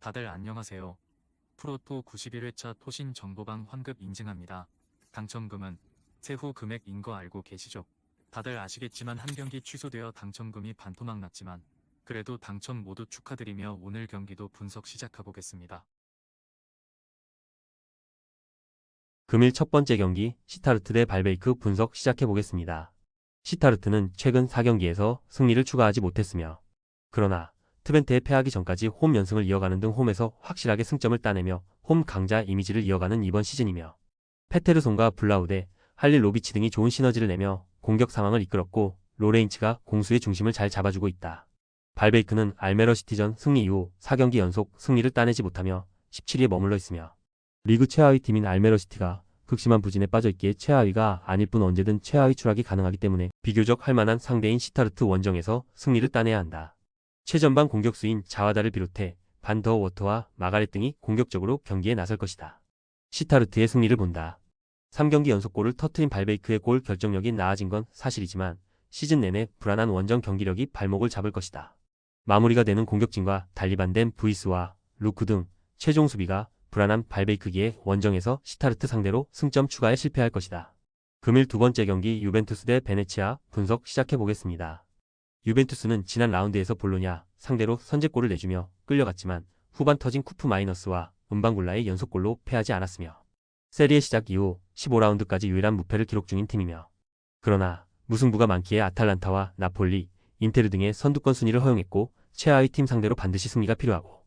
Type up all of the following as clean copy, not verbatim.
다들 안녕하세요. 프로토 91회차 토신 정보방 환급 인증합니다. 당첨금은 세후 금액인 거 알고 계시죠? 다들 아시겠지만 한 경기 취소되어 당첨금이 반토막 났지만 그래도 당첨 모두 축하드리며 오늘 경기도 분석 시작해보겠습니다. 금일 첫 번째 경기 시타르트 대 발베이크 분석 시작해보겠습니다. 시타르트는 최근 4경기에서 승리를 추가하지 못했으며 그러나 트벤테에 패하기 전까지 홈 연승을 이어가는 등 홈에서 확실하게 승점을 따내며 홈 강자 이미지를 이어가는 이번 시즌이며 페테르손과 블라우데, 할릴로비치 등이 좋은 시너지를 내며 공격 상황을 이끌었고 로레인츠가 공수의 중심을 잘 잡아주고 있다. 발베이크는 알메러 시티전 승리 이후 4경기 연속 승리를 따내지 못하며 17위에 머물러 있으며 리그 최하위 팀인 알메러 시티가 극심한 부진에 빠져있기에 최하위가 아닐 뿐 언제든 최하위 추락이 가능하기 때문에 비교적 할만한 상대인 시타르트 원정에서 승리를 따내야 한다. 최전방 공격수인 자와다를 비롯해 반 더 워터와 마가렛 등이 공격적으로 경기에 나설 것이다. 시타르트의 승리를 본다. 3경기 연속골을 터트린 발베이크의 골 결정력이 나아진 건 사실이지만 시즌 내내 불안한 원정 경기력이 발목을 잡을 것이다. 마무리가 되는 공격진과 달리 반된 브이스와 루크 등 최종 수비가 불안한 발베이크기에 원정에서 시타르트 상대로 승점 추가에 실패할 것이다. 금일 두 번째 경기 유벤투스 대 베네치아 분석 시작해보겠습니다. 유벤투스는 지난 라운드에서 볼로냐 상대로 선제골을 내주며 끌려갔지만 후반 터진 쿠프 마이너스와 은방굴라의 연속골로 패하지 않았으며 세리에 시작 이후 15라운드까지 유일한 무패를 기록 중인 팀이며 그러나 무승부가 많기에 아탈란타와 나폴리, 인테르 등의 선두권 순위를 허용했고 최하위 팀 상대로 반드시 승리가 필요하고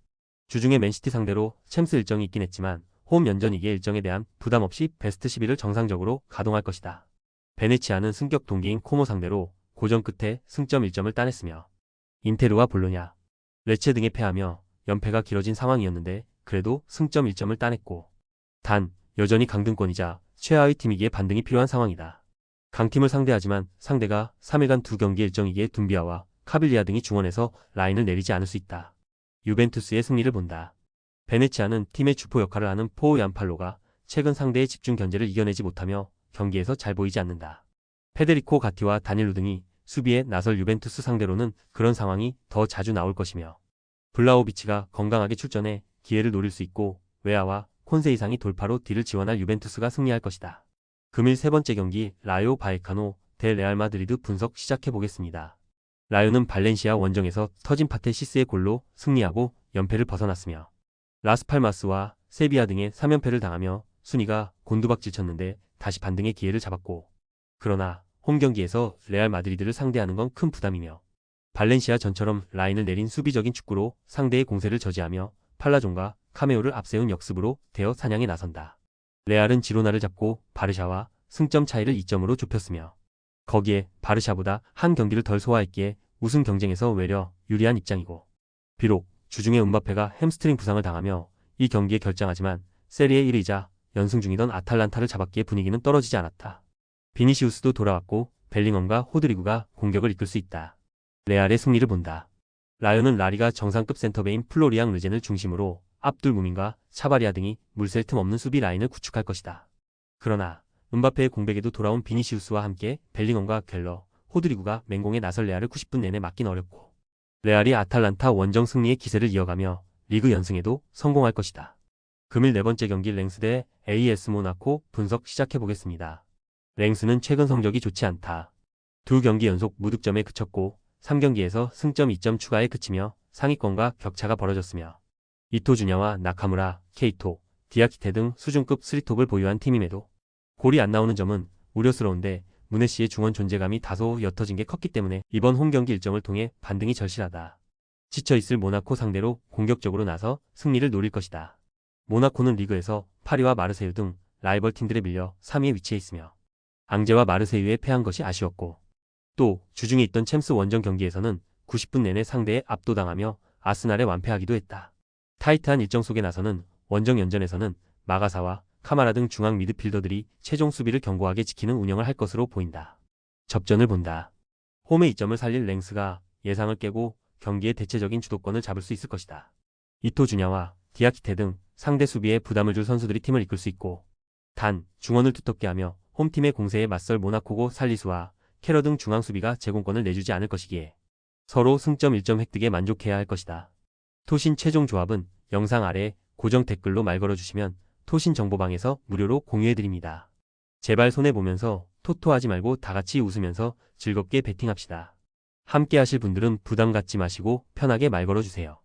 주중에 맨시티 상대로 챔스 일정이 있긴 했지만 홈 연전이기의 일정에 대한 부담 없이 베스트 11을 정상적으로 가동할 것이다. 베네치아는 승격 동기인 코모 상대로 고전 끝에 승점 1점을 따냈으며 인테르와 볼로냐, 레체 등에 패하며 연패가 길어진 상황이었는데 그래도 승점 1점을 따냈고 단 여전히 강등권이자 최하위 팀이기에 반등이 필요한 상황이다. 강팀을 상대하지만 상대가 3일간 2경기 일정이기에 둠비아와 카빌리아 등이 중원에서 라인을 내리지 않을 수 있다. 유벤투스의 승리를 본다. 베네치아는 팀의 주포 역할을 하는 포우 얀팔로가 최근 상대의 집중 견제를 이겨내지 못하며 경기에서 잘 보이지 않는다. 페데리코 가티와 다닐루 등이 수비에 나설 유벤투스 상대로는 그런 상황이 더 자주 나올 것이며 블라호비치가 건강하게 출전해 기회를 노릴 수 있고 웨아와 콘세 이상이 돌파로 뒤를 지원할 유벤투스가 승리할 것이다. 금일 세 번째 경기 라요 바이카노 대 레알 마드리드 분석 시작해보겠습니다. 라요는 발렌시아 원정에서 터진 파테시스의 골로 승리하고 연패를 벗어났으며 라스팔마스와 세비야 등의 3연패를 당하며 순위가 곤두박질쳤는데 다시 반등의 기회를 잡았고 그러나 홈 경기에서 레알 마드리드를 상대하는 건 큰 부담이며 발렌시아 전처럼 라인을 내린 수비적인 축구로 상대의 공세를 저지하며 팔라존과 카메오를 앞세운 역습으로 대어 사냥에 나선다. 레알은 지로나를 잡고 바르샤와 승점 차이를 2점으로 좁혔으며 거기에 바르샤보다 한 경기를 덜 소화했기에 우승 경쟁에서 외려 유리한 입장이고 비록 주중에 음바페가 햄스트링 부상을 당하며 이 경기에 결장하지만 세리에 1위이자 연승 중이던 아탈란타를 잡았기에 분위기는 떨어지지 않았다. 비니시우스도 돌아왔고 벨링엄과 호드리구가 공격을 이끌 수 있다. 레알의 승리를 본다. 라요는 라리가 정상급 센터베인 플로리앙 르젠을 중심으로 압둘 무민과 차바리아 등이 물샐 틈 없는 수비 라인을 구축할 것이다. 그러나 음바페의 공백에도 돌아온 비니시우스와 함께 벨링엄과 켈러, 호드리구가 맹공에 나설 레알을 90분 내내 막긴 어렵고 레알이 아탈란타 원정 승리의 기세를 이어가며 리그 연승에도 성공할 것이다. 금일 네 번째 경기 랭스 대 AS 모나코 분석 시작해보겠습니다. 랭스는 최근 성적이 좋지 않다. 2경기 연속 무득점에 그쳤고 3경기에서 승점 2점 추가에 그치며 상위권과 격차가 벌어졌으며 이토 주냐와 나카무라, 케이토, 디아키테 등 수준급 3톱을 보유한 팀임에도 골이 안 나오는 점은 우려스러운데 무네시의 중원 존재감이 다소 옅어진 게 컸기 때문에 이번 홈경기 일정을 통해 반등이 절실하다. 지쳐있을 모나코 상대로 공격적으로 나서 승리를 노릴 것이다. 모나코는 리그에서 파리와 마르세유 등 라이벌 팀들에 밀려 3위에 위치해 있으며 앙제와 마르세유에 패한 것이 아쉬웠고 또 주중에 있던 챔스 원정 경기에서는 90분 내내 상대에 압도당하며 아스날에 완패하기도 했다. 타이트한 일정 속에 나서는 원정 연전에서는 마가사와 카마라 등 중앙 미드필더들이 최종 수비를 견고하게 지키는 운영을 할 것으로 보인다. 접전을 본다. 홈의 이점을 살릴 랭스가 예상을 깨고 경기의 대체적인 주도권을 잡을 수 있을 것이다. 이토 주냐와 디아키테 등 상대 수비에 부담을 줄 선수들이 팀을 이끌 수 있고 단 중원을 두텁게 하며 홈팀의 공세에 맞설 모나코고 살리수와 캐러 등 중앙 수비가 제공권을 내주지 않을 것이기에 서로 승점 1점 획득에 만족해야 할 것이다. 토신 최종 조합은 영상 아래 고정 댓글로 말 걸어주시면 토신 정보방에서 무료로 공유해드립니다. 제발 손해보면서 토토하지 말고 다같이 웃으면서 즐겁게 베팅합시다. 함께 하실 분들은 부담 갖지 마시고 편하게 말 걸어주세요.